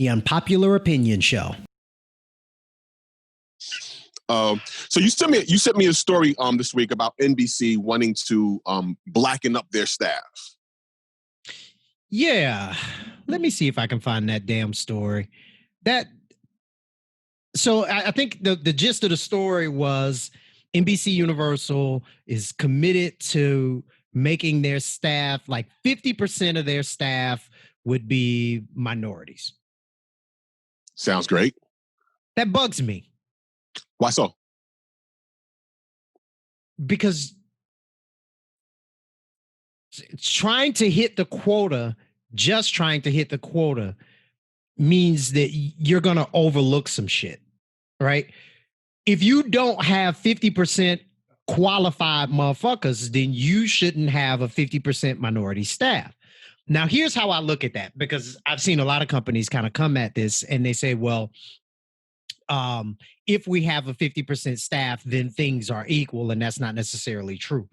The Unpopular Opinion Show. So you sent me a story this week about NBC wanting to blacken up their staff. Yeah, let me see if I can find that damn story. So I think the gist of the story was NBC Universal is committed to making their staff, like 50% of their staff would be minorities. Sounds great. That bugs me. Why so? Because trying to hit the quota, just trying to hit the quota, means that you're going to overlook some shit, right? If you don't have 50% qualified motherfuckers, then you shouldn't have a 50% minority staff. Now, here's how I look at that, because I've seen a lot of companies kind of come at this and they say, well, if we have a 50% staff, then things are equal, and that's not necessarily true.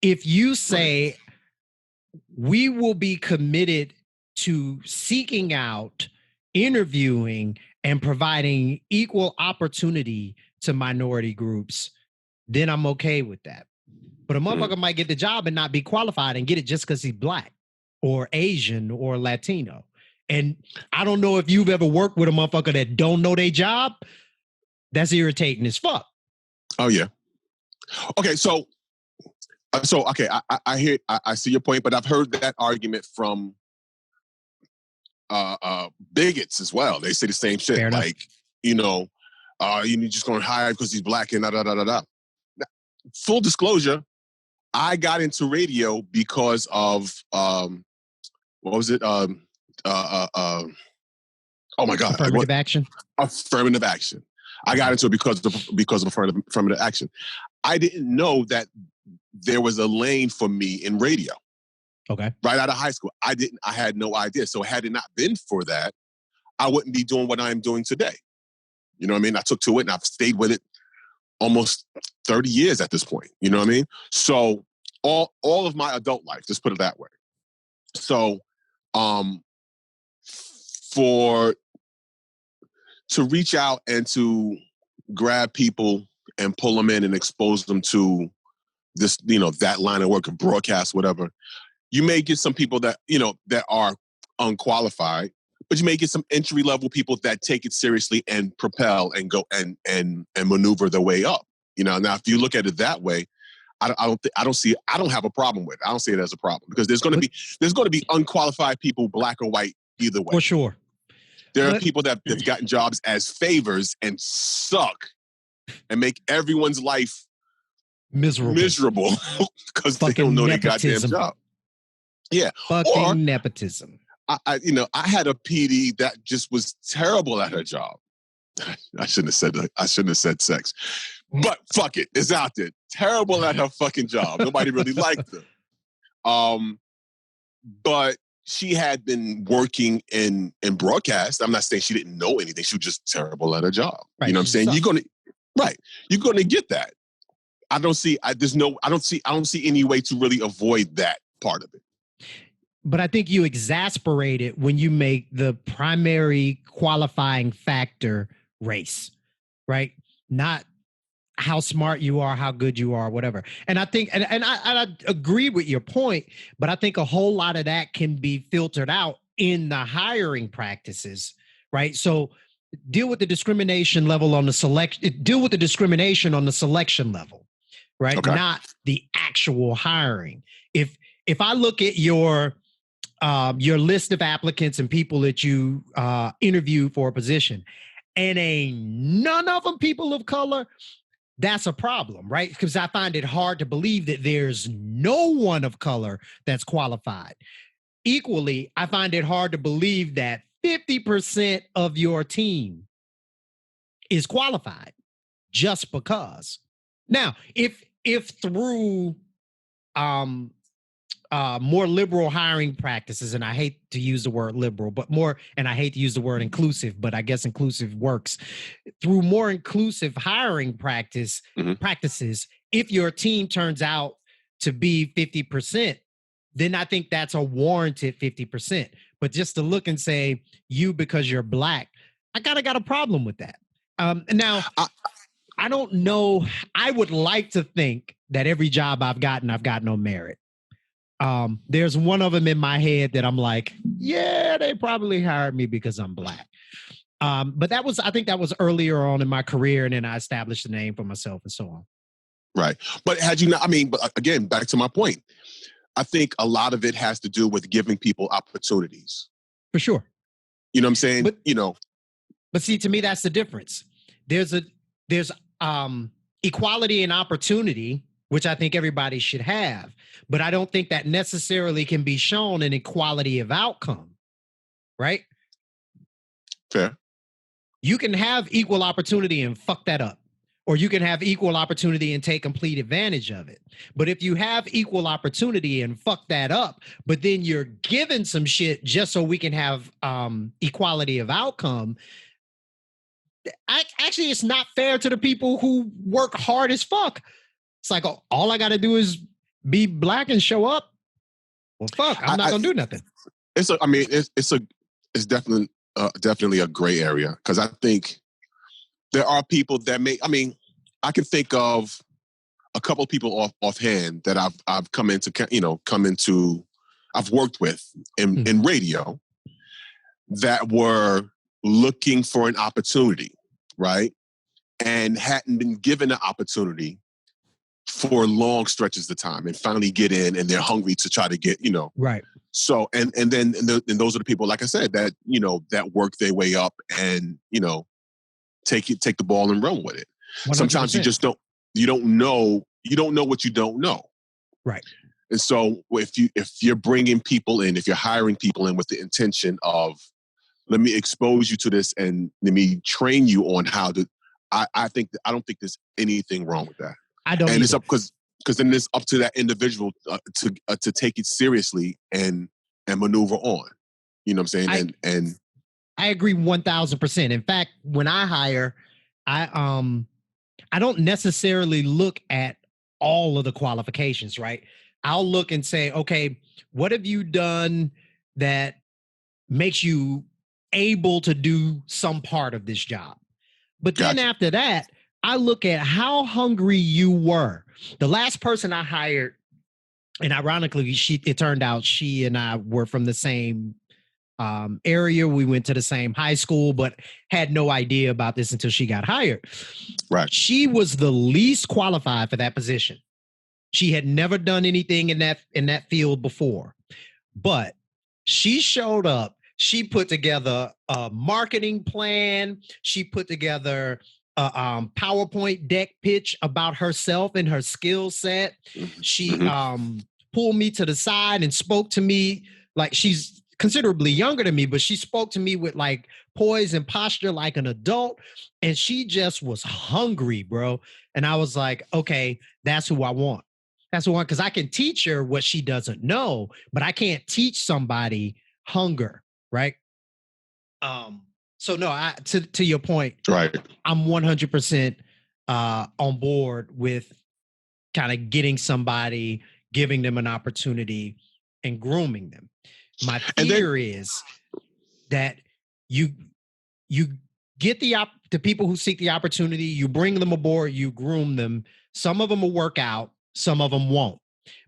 If you say we will be committed to seeking out, interviewing, and providing equal opportunity to minority groups, then I'm okay with that. But a motherfucker might get the job and not be qualified and get it just because he's Black or Asian or Latino. And I don't know if you've ever worked with a motherfucker that don't know their job. That's irritating as fuck. Oh yeah. Okay, so okay, I see your point, but I've heard that argument from bigots as well. They say the same shit. Fair like, enough. You're just going to hire because he's Black and da da da da da. Full disclosure, I got into radio because of what was it? Oh my God! Affirmative action. Affirmative action. I got into it because of affirmative action. I didn't know that there was a lane for me in radio. Okay. Right out of high school, I had no idea. So had it not been for that, I wouldn't be doing what I'm doing today. You know what I mean? I took to it and I've stayed with it almost 30 years at this point. You know what I mean? So all of my adult life, just put it that way. So to reach out and to grab people and pull them in and expose them to this, that line of work of broadcast, whatever, you may get some people that, that are unqualified, but you may get some entry level people that take it seriously and propel and go and maneuver their way up. Now, if you look at it that way, I don't have a problem with it. I don't see it as a problem because there's going to be unqualified people, Black or white, either way. For sure. There are people that have gotten jobs as favors and suck and make everyone's life miserable because they don't know their goddamn job. Yeah. Fucking nepotism. I had a PD that just was terrible at her job. I shouldn't have said sex. But fuck it. It's out there. Terrible at her fucking job. Nobody really liked her. But she had been working in broadcast. I'm not saying she didn't know anything. She was just terrible at her job. Right, you know what I'm saying? You're gonna get that. I don't see any way to really avoid that part of it. But I think you exasperate it when you make the primary qualifying factor race, right? Not how smart you are, how good you are, whatever. And I think, and I agree with your point, but I think a whole lot of that can be filtered out in the hiring practices, right? So deal with the discrimination level on the discrimination on the selection level, right? Okay. Not the actual hiring. If I look at your list of applicants and people that you interview for a position, and none of them people of color, that's a problem, right? Because I find it hard to believe that there's no one of color that's qualified. Equally, I find it hard to believe that 50% of your team is qualified just because. Now, if through more liberal hiring practices, and I hate to use the word liberal, but and I hate to use the word inclusive, but I guess inclusive works. Through more inclusive hiring practices, if your team turns out to be 50%, then I think that's a warranted 50%. But just to look and say you because you're black, I kind of got a problem with that. Now, I don't know. I would like to think that every job I've gotten on merit. There's one of them in my head that I'm like, yeah, they probably hired me because I'm black. But I think that was earlier on in my career, and then I established a name for myself and so on. Right. But had you not, but again, back to my point, I think a lot of it has to do with giving people opportunities. For sure. You know what I'm saying? But see, to me, that's the difference. There's equality and opportunity, which I think everybody should have, but I don't think that necessarily can be shown in equality of outcome, right? Fair. You can have equal opportunity and fuck that up, or you can have equal opportunity and take complete advantage of it. But if you have equal opportunity and fuck that up, but then you're given some shit just so we can have equality of outcome, actually, it's not fair to the people who work hard as fuck. It's like, oh, all I got to do is be black and show up. Well, fuck, I'm not gonna do nothing. It's definitely a gray area, because I think there are people that I can think of a couple of people offhand that I've I've worked with in radio that were looking for an opportunity, right? And hadn't been given an opportunity for long stretches of time, and finally get in, and they're hungry to try to get, Right. So, and those are the people, like I said, that, that work their way up and, take the ball and run with it. 100%. Sometimes you don't know what you don't know. Right. And so if you're bringing people in, if you're hiring people in with the intention of, let me expose you to this and let me train you on how to, I don't think there's anything wrong with that. I don't. And it's up because then it's up to that individual to take it seriously and maneuver on. You know what I'm saying? And I agree 1,000%. In fact, when I hire, I don't necessarily look at all of the qualifications, right? I'll look and say, okay, what have you done that makes you able to do some part of this job? But then after that, I look at how hungry you were. The last person I hired, and ironically, it turned out she and I were from the same area. We went to the same high school, but had no idea about this until she got hired. Right. She was the least qualified for that position. She had never done anything in that field before, but she showed up. She put together a marketing plan. She put together a PowerPoint deck pitch about herself and her skill set. She pulled me to the side and spoke to me like she's considerably younger than me, but she spoke to me with like poise and posture like an adult. And she just was hungry, bro. And I was like, okay, that's who I want. That's the one, because I can teach her what she doesn't know, but I can't teach somebody hunger, right? So no, to your point, right. I'm 100% on board with kind of getting somebody, giving them an opportunity, and grooming them. My fear is that you get the people who seek the opportunity, you bring them aboard, you groom them. Some of them will work out, some of them won't.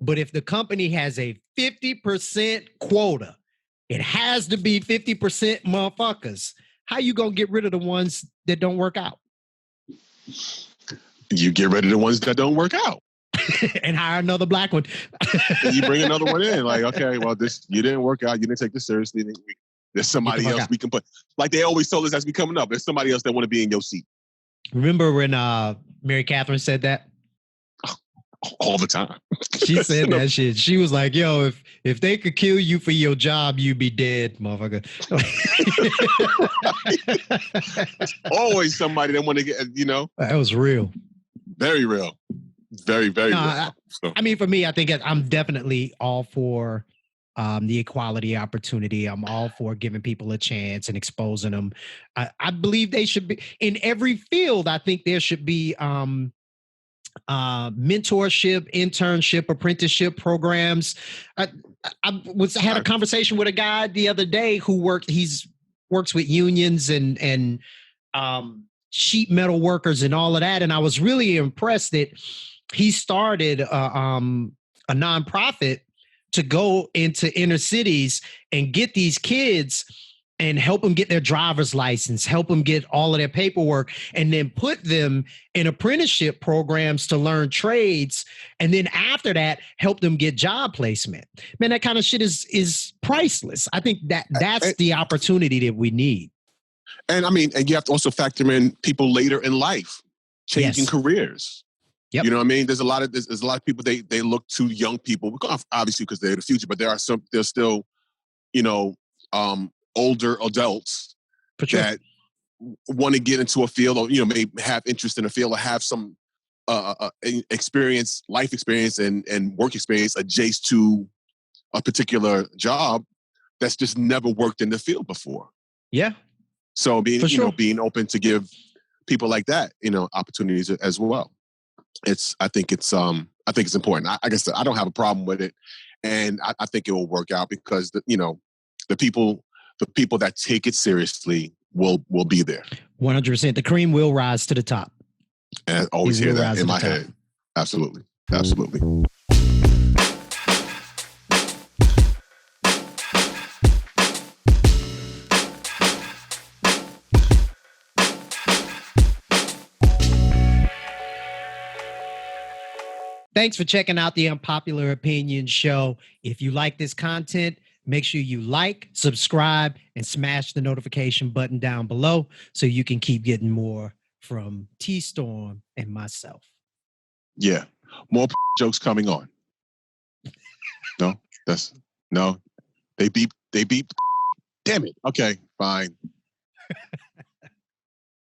But if the company has a 50% quota, it has to be 50% motherfuckers. How you gonna get rid of the ones that don't work out? You get rid of the ones that don't work out. And hire another black one. You bring another one in. Like, okay, well, you didn't work out. You didn't take this seriously. There's somebody else we can put. Like they always told us as we coming up, there's somebody else that want to be in your seat. Remember when Mary Catherine said that? All the time. She said that shit. She was like, yo, if they could kill you for your job, you'd be dead, motherfucker. There's always somebody that want to get, That was real. Very real. Very, very real. I mean, for me, I think I'm definitely all for the equality opportunity. I'm all for giving people a chance and exposing them. I believe they should be in every field. I think there should be mentorship, internship, apprenticeship programs. had a conversation with a guy the other day who works with unions and sheet metal workers and all of that. And I was really impressed that he started a nonprofit to go into inner cities and get these kids and help them get their driver's license, help them get all of their paperwork, and then put them in apprenticeship programs to learn trades. And then after that, help them get job placement. Man, that kind of shit is priceless. I think that's the opportunity that we need. And I mean, and you have to also factor in people later in life, changing careers. Yep. You know what I mean? There's a lot of people, they look to young people, obviously because they're the future, but there's still, older adults that want to get into a field or, may have interest in a field or have some experience, life experience and work experience adjacent to a particular job that's just never worked in the field before. Yeah. So being open to give people like that, opportunities as well. I think it's important. Like I said, I don't have a problem with it. And I think it will work out because the people that take it seriously will be there. 100%. The cream will rise to the top. And I always hear that in my head. Absolutely. Absolutely. Thanks for checking out the Unpopular Opinion Show. If you like this content, make sure you like, subscribe, and smash the notification button down below so you can keep getting more from T-Storm and myself. Yeah. More jokes coming on. No, they beep. Damn it. Okay, fine.